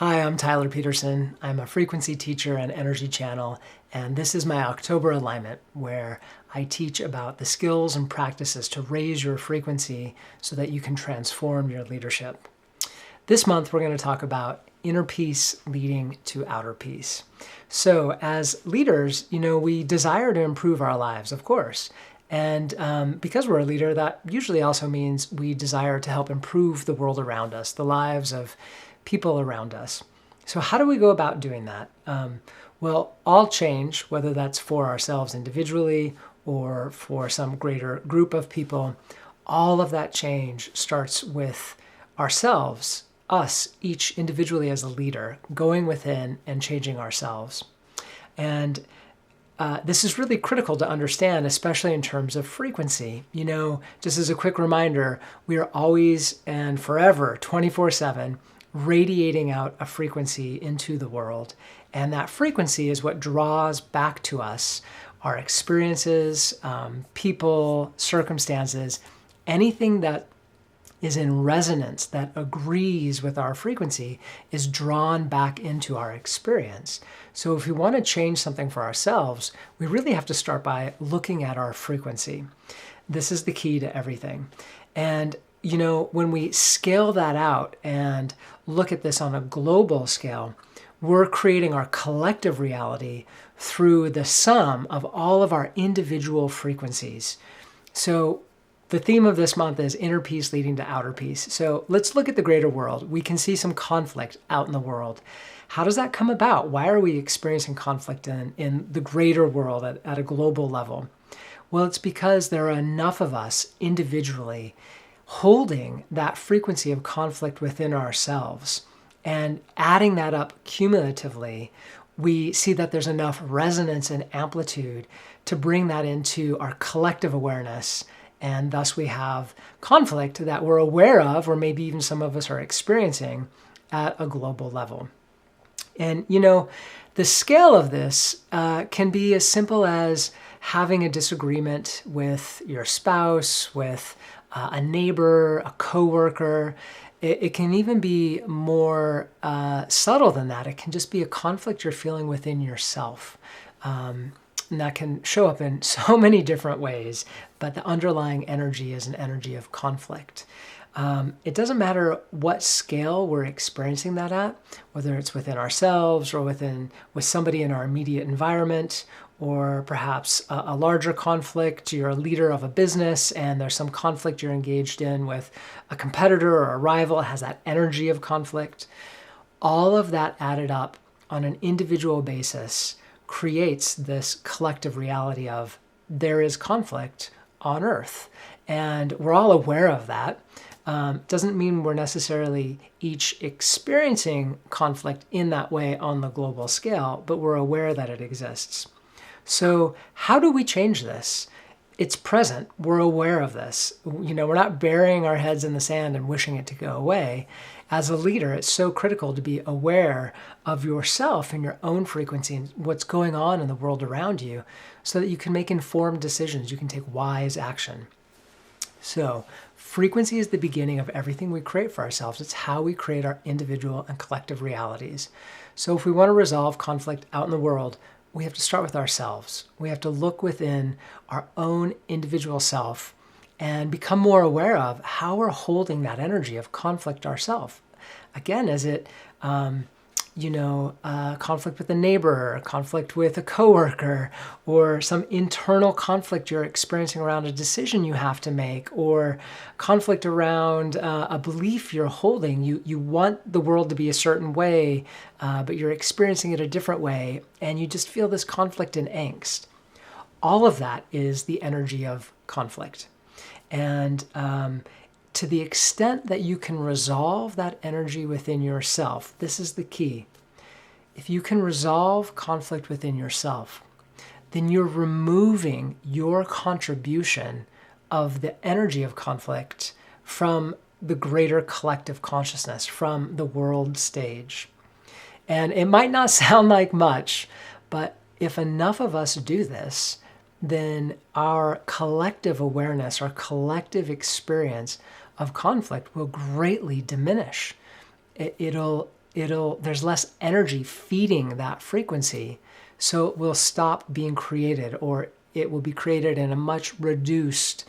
Hi, I'm Tyler Peterson. I'm a frequency teacher and energy channel, and this is my October alignment where I teach about the skills and practices to raise your frequency so that you can transform your leadership. This month, we're going to talk about inner peace leading to outer peace. So as leaders, we desire to improve our lives, of course. And because we're a leader, that usually also means we desire to help improve the world around us, the lives of people around us. So how do we go about doing that? Well, all change, whether that's for ourselves individually or for some greater group of people, all of that change starts with ourselves, us, each individually as a leader, going within and changing ourselves. And this is really critical to understand, especially in terms of frequency. Just as a quick reminder, we are always and forever, 24/7, radiating out a frequency into the world. And that frequency is what draws back to us our experiences, people, circumstances, anything that is in resonance, that agrees with our frequency, is drawn back into our experience. So if we want to change something for ourselves, we really have to start by looking at our frequency. This is the key to everything. And when we scale that out and look at this on a global scale, we're creating our collective reality through the sum of all of our individual frequencies. So the theme of this month is inner peace leading to outer peace. So let's look at the greater world. We can see some conflict out in the world. How does that come about? Why are we experiencing conflict in the greater world at a global level? Well, it's because there are enough of us individually holding that frequency of conflict within ourselves and adding that up cumulatively. We see that there's enough resonance and amplitude to bring that into our collective awareness. And thus we have conflict that we're aware of, or maybe even some of us are experiencing at a global level. And, the scale of this can be as simple as having a disagreement with your spouse, with a neighbor, a coworker. It can even be more subtle than that. It can just be a conflict you're feeling within yourself. And that can show up in so many different ways, but the underlying energy is an energy of conflict. It doesn't matter what scale we're experiencing that at, whether it's within ourselves or with somebody in our immediate environment, or perhaps a larger conflict. You're a leader of a business and there's some conflict you're engaged in with a competitor or a rival. It has that energy of conflict. All of that added up on an individual basis creates this collective reality of there is conflict on Earth. And we're all aware of that. Doesn't mean we're necessarily each experiencing conflict in that way on the global scale, but we're aware that it exists. So how do we change this? It's present. We're aware of this. We're not burying our heads in the sand and wishing it to go away. As a leader, it's so critical to be aware of yourself and your own frequency and what's going on in the world around you so that you can make informed decisions. You can take wise action. So frequency is the beginning of everything we create for ourselves. It's how we create our individual and collective realities. So if we want to resolve conflict out in the world, we have to start with ourselves. We have to look within our own individual self and become more aware of how we're holding that energy of conflict ourselves. Again, is it, conflict with a neighbor, conflict with a coworker, or some internal conflict you're experiencing around a decision you have to make, or conflict around a belief you're holding. You want the world to be a certain way, but you're experiencing it a different way, and you just feel this conflict and angst. All of that is the energy of conflict. And to the extent that you can resolve that energy within yourself, this is the key. If you can resolve conflict within yourself, then you're removing your contribution of the energy of conflict from the greater collective consciousness, from the world stage. And it might not sound like much, but if enough of us do this, then our collective awareness, our collective experience of conflict will greatly diminish. It'll there's less energy feeding that frequency, so it will stop being created, or it will be created in a much reduced,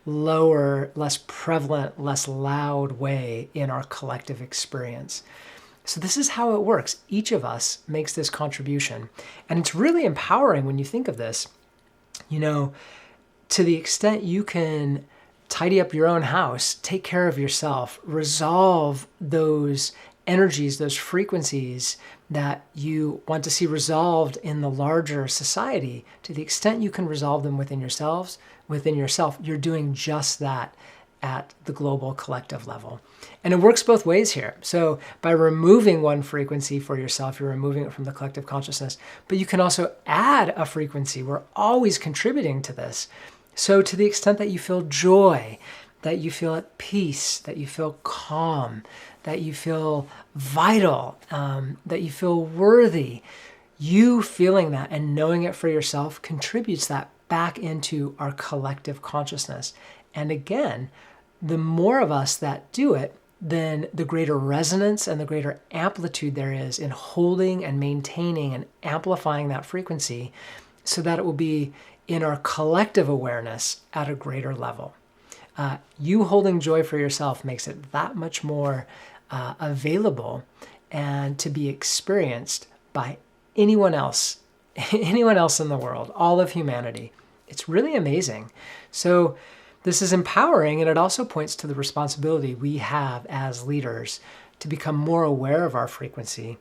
lower, less prevalent, less loud way in our collective experience. So this is how it works. Each of us makes this contribution. And it's really empowering when you think of this. To the extent you can tidy up your own house, take care of yourself, resolve those energies, those frequencies that you want to see resolved in the larger society, to the extent you can resolve them within yourself, you're doing just that at the global collective level. And it works both ways here. So by removing one frequency for yourself, you're removing it from the collective consciousness, but you can also add a frequency. We're always contributing to this. So to the extent that you feel joy, that you feel at peace, that you feel calm, that you feel vital, that you feel worthy, you feeling that and knowing it for yourself contributes that back into our collective consciousness. And again, the more of us that do it, then the greater resonance and the greater amplitude there is in holding and maintaining and amplifying that frequency so that it will be in our collective awareness at a greater level. You holding joy for yourself makes it that much more available and to be experienced by anyone else in the world, all of humanity. It's really amazing. So this is empowering, and it also points to the responsibility we have as leaders to become more aware of our frequency,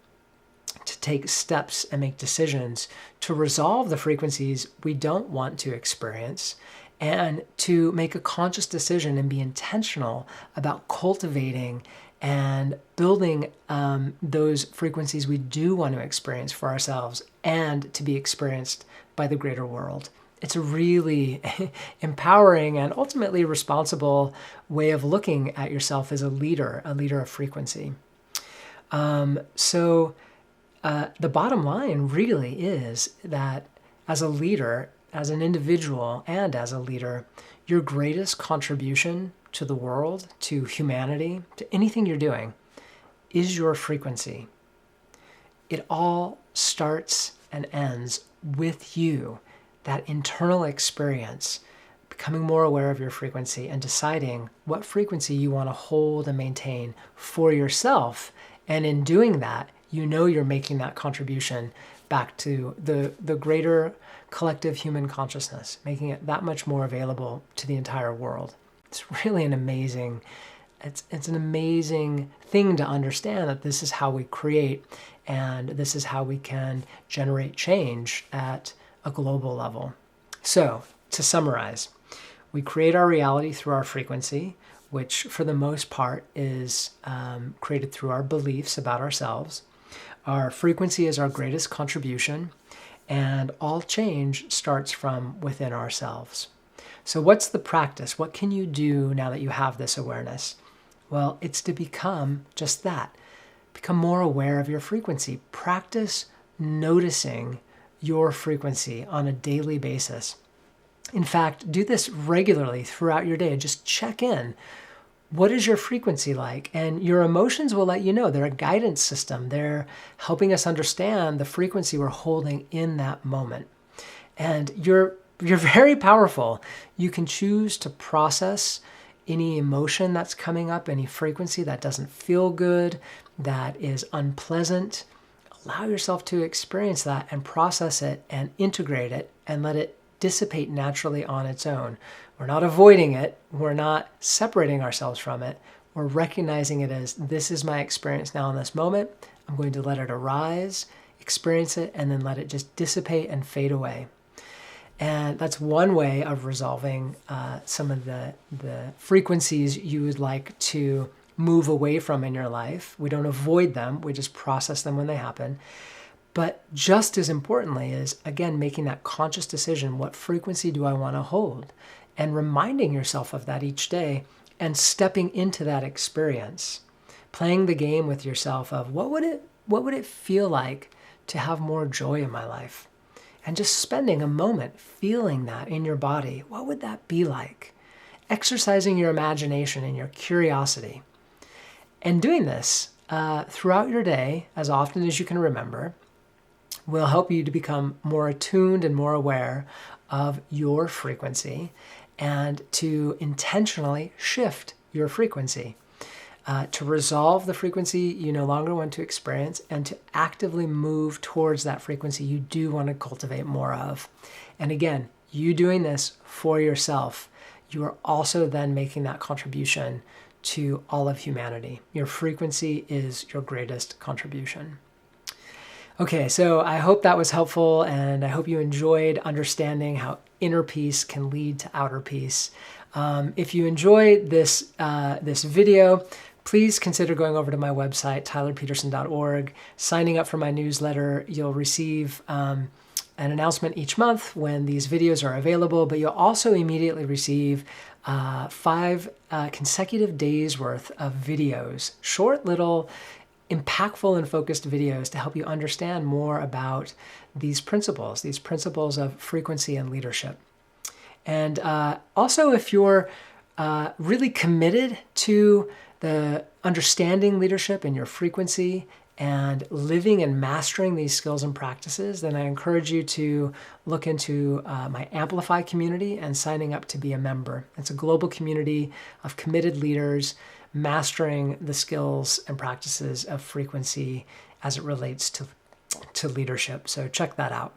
to take steps and make decisions to resolve the frequencies we don't want to experience, and to make a conscious decision and be intentional about cultivating and building those frequencies we do want to experience for ourselves and to be experienced by the greater world. It's a really empowering and ultimately responsible way of looking at yourself as a leader of frequency. So the bottom line really is that as a leader, as an individual and as a leader, your greatest contribution to the world, to humanity, to anything you're doing is your frequency. It all starts and ends with you. That internal experience, becoming more aware of your frequency and deciding what frequency you want to hold and maintain for yourself. And in doing that, you're making that contribution back to the greater collective human consciousness, making it that much more available to the entire world. It's really an amazing thing to understand that this is how we create and this is how we can generate change at a global level. So, to summarize, we create our reality through our frequency, which for the most part is created through our beliefs about ourselves. Our frequency is our greatest contribution, and all change starts from within ourselves. So what's the practice? What can you do now that you have this awareness? Well, it's to become just that. Become more aware of your frequency. Practice noticing your frequency on a daily basis. In fact, do this regularly throughout your day. Just check in. What is your frequency like? And your emotions will let you know. They're a guidance system. They're helping us understand the frequency we're holding in that moment. And you're very powerful. You can choose to process any emotion that's coming up, any frequency that doesn't feel good, that is unpleasant. Allow yourself to experience that and process it and integrate it and let it dissipate naturally on its own. We're not avoiding it. We're not separating ourselves from it. We're recognizing it as, this is my experience now in this moment. I'm going to let it arise, experience it, and then let it just dissipate and fade away. And that's one way of resolving some of the frequencies you would like to move away from in your life. We don't avoid them. We just process them when they happen. But just as importantly is, again, making that conscious decision. What frequency do I want to hold? And reminding yourself of that each day and stepping into that experience. Playing the game with yourself of what would it feel like to have more joy in my life? And just spending a moment feeling that in your body. What would that be like? Exercising your imagination and your curiosity. And doing this throughout your day, as often as you can remember, will help you to become more attuned and more aware of your frequency and to intentionally shift your frequency, to resolve the frequency you no longer want to experience and to actively move towards that frequency you do want to cultivate more of. And again, you doing this for yourself, you are also then making that contribution to all of humanity. Your frequency is your greatest contribution. Okay, so I hope that was helpful, and I hope you enjoyed understanding how inner peace can lead to outer peace. If you enjoyed this video, please consider going over to my website, tylerpeterson.org, signing up for my newsletter. You'll receive an announcement each month when these videos are available, but you'll also immediately receive 5 consecutive days worth of videos, short little impactful and focused videos to help you understand more about these principles of frequency and leadership. And also, if you're really committed to the understanding leadership and your frequency and living and mastering these skills and practices, then I encourage you to look into my Amplify community and signing up to be a member. It's a global community of committed leaders mastering the skills and practices of frequency as it relates to leadership. So check that out.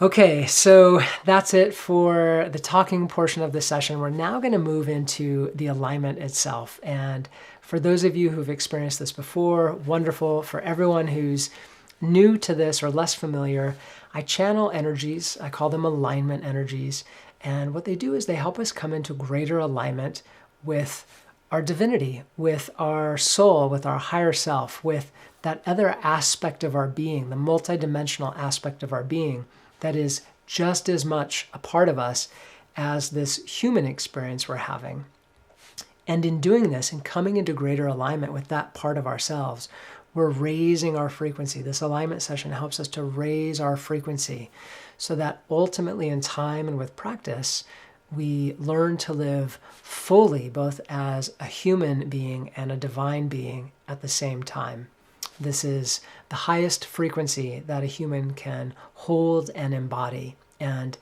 Okay, so that's it for the talking portion of this session. We're now going to move into the alignment itself. And for those of you who've experienced this before, wonderful. For everyone who's new to this or less familiar, I channel energies. I call them alignment energies. And what they do is they help us come into greater alignment with our divinity, with our soul, with our higher self, with that other aspect of our being, the multidimensional aspect of our being that is just as much a part of us as this human experience we're having. And in doing this and coming into greater alignment with that part of ourselves, we're raising our frequency. This alignment session helps us to raise our frequency so that ultimately in time and with practice, we learn to live fully, both as a human being and a divine being at the same time. This is the highest frequency that a human can hold and embody. And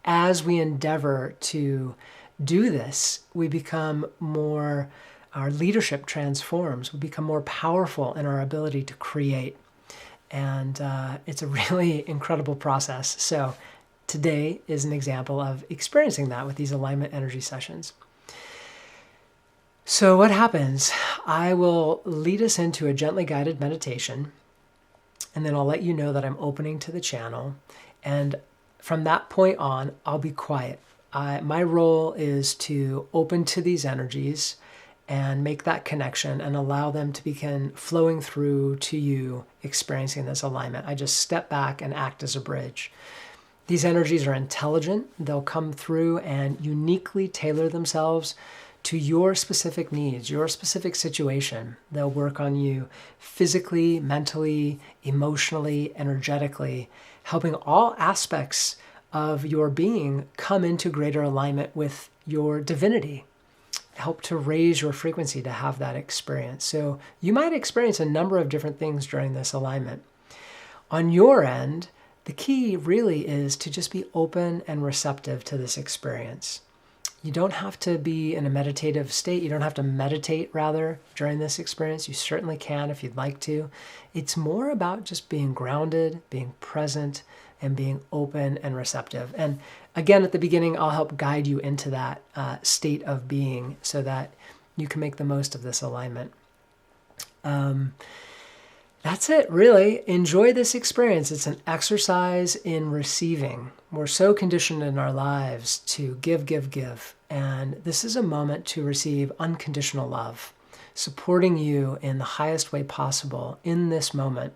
as we endeavor to do this, we become more, our leadership transforms. We become more powerful in our ability to create. And it's a really incredible process. So today is an example of experiencing that with these alignment energy sessions. So what happens? I will lead us into a gently guided meditation, and then I'll let you know that I'm opening to the channel. And from that point on, I'll be quiet. My role is to open to these energies and make that connection and allow them to begin flowing through to you experiencing this alignment. I just step back and act as a bridge. These energies are intelligent. They'll come through and uniquely tailor themselves to your specific needs, your specific situation. They'll work on you physically, mentally, emotionally, energetically, helping all aspects of your being come into greater alignment with your divinity. Help to raise your frequency to have that experience. So you might experience a number of different things during this alignment. On your end, the key really is to just be open and receptive to this experience. You don't have to be in a meditative state. You don't have to meditate, rather, during this experience. You certainly can if you'd like to. It's more about just being grounded, being present, and being open and receptive. And again, at the beginning, I'll help guide you into that state of being so that you can make the most of this alignment. That's it, really. Enjoy this experience. It's an exercise in receiving. We're so conditioned in our lives to give, give, give. And this is a moment to receive unconditional love, supporting you in the highest way possible in this moment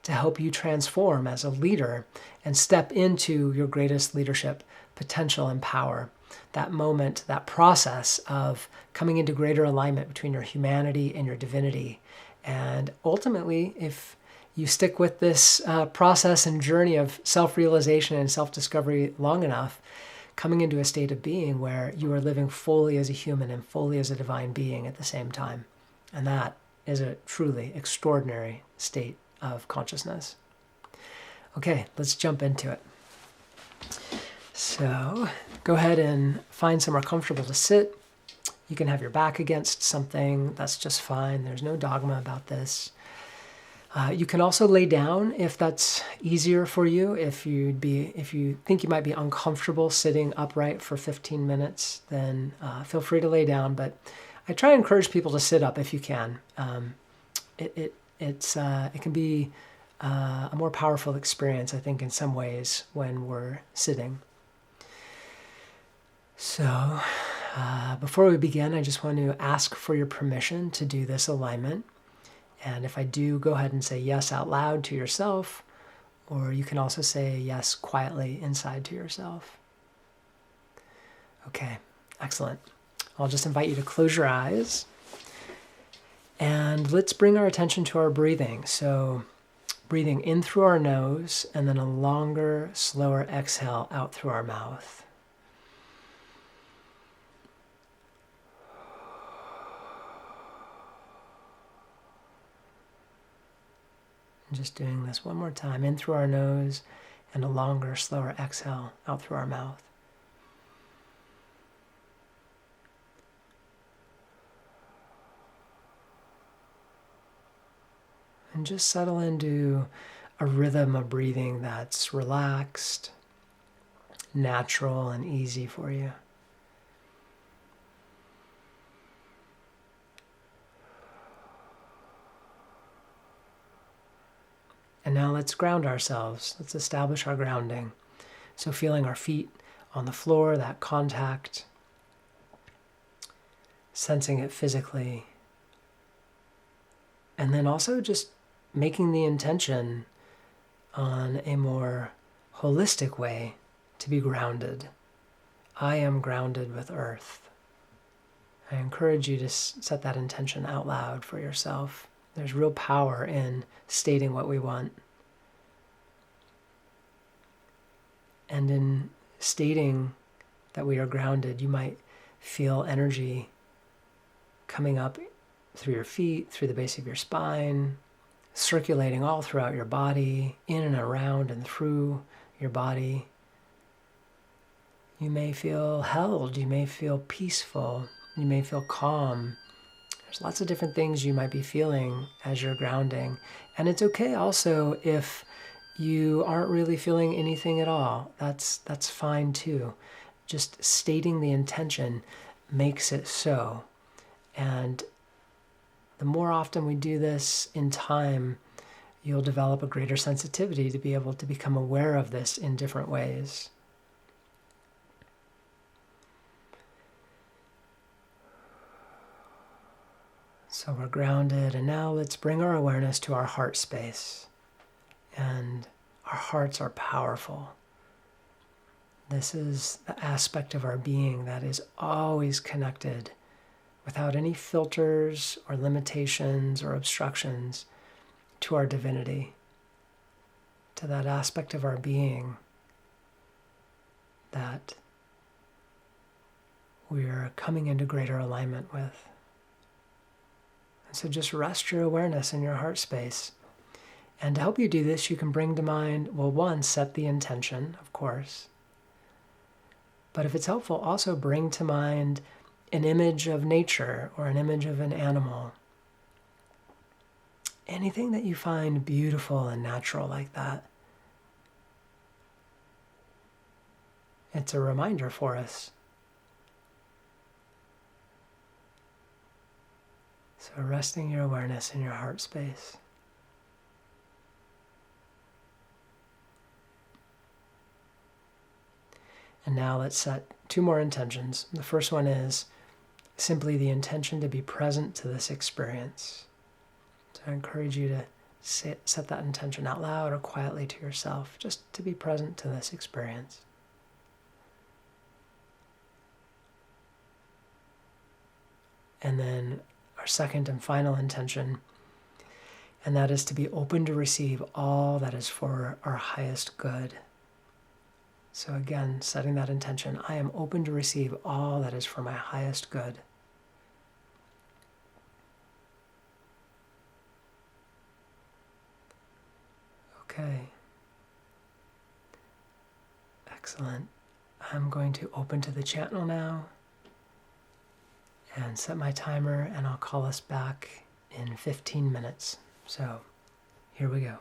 to help you transform as a leader and step into your greatest leadership potential and power. That moment, that process of coming into greater alignment between your humanity and your divinity. And ultimately, if you stick with this process and journey of self-realization and self-discovery long enough, coming into a state of being where you are living fully as a human and fully as a divine being at the same time. And that is a truly extraordinary state of consciousness. Okay, let's jump into it. So go ahead and find somewhere comfortable to sit. You can have your back against something. That's just fine. There's no dogma about this. You can also lay down if that's easier for you. If you think you might be uncomfortable sitting upright for 15 minutes, then feel free to lay down. But I try to encourage people to sit up if you can. It can be a more powerful experience, I think, in some ways when we're sitting. So before we begin, I just want to ask for your permission to do this alignment. And if I do, go ahead and say yes out loud to yourself, or you can also say yes quietly inside to yourself. Okay, excellent. I'll just invite you to close your eyes. And let's bring our attention to our breathing. So breathing in through our nose, and then a longer, slower exhale out through our mouth. Just doing this one more time, in through our nose, and a longer, slower exhale out through our mouth. And just settle into a rhythm of breathing that's relaxed, natural, and easy for you. And now let's ground ourselves. Let's establish our grounding. So feeling our feet on the floor, that contact, sensing it physically. And then also just making the intention on a more holistic way to be grounded. I am grounded with earth. I encourage you to set that intention out loud for yourself. There's real power in stating what we want. And in stating that we are grounded, you might feel energy coming up through your feet, through the base of your spine, circulating all throughout your body, in and around and through your body. You may feel held, you may feel peaceful, you may feel calm. There's lots of different things you might be feeling as you're grounding. And it's okay also if you aren't really feeling anything at all. That's fine too. Just stating the intention makes it so. And the more often we do this in time, you'll develop a greater sensitivity to be able to become aware of this in different ways. So we're grounded, and now let's bring our awareness to our heart space. And our hearts are powerful. This is the aspect of our being that is always connected, without any filters or limitations or obstructions, to our divinity, to that aspect of our being that we're coming into greater alignment with. So just rest your awareness in your heart space. And to help you do this, you can bring to mind, well, one, set the intention, of course. But if it's helpful, also bring to mind an image of nature or an image of an animal. Anything that you find beautiful and natural like that. It's a reminder for us. So resting your awareness in your heart space. And now let's set two more intentions. The first one is simply the intention to be present to this experience. So I encourage you to set that intention out loud or quietly to yourself, just to be present to this experience. And then our second and final intention, and that is to be open to receive all that is for our highest good. So again, setting that intention, I am open to receive all that is for my highest good. Okay. Excellent. I'm going to open to the channel now and set my timer, and I'll call us back in 15 minutes. So here we go.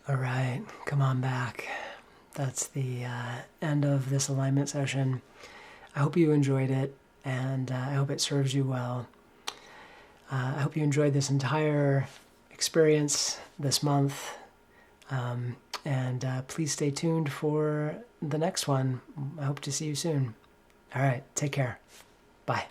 All right, come on back. That's the end of this alignment session. I hope you enjoyed it, and I hope it serves you well. I hope you enjoyed this entire experience this month, and please stay tuned for the next one. I hope to see you soon. All right, take care. Bye.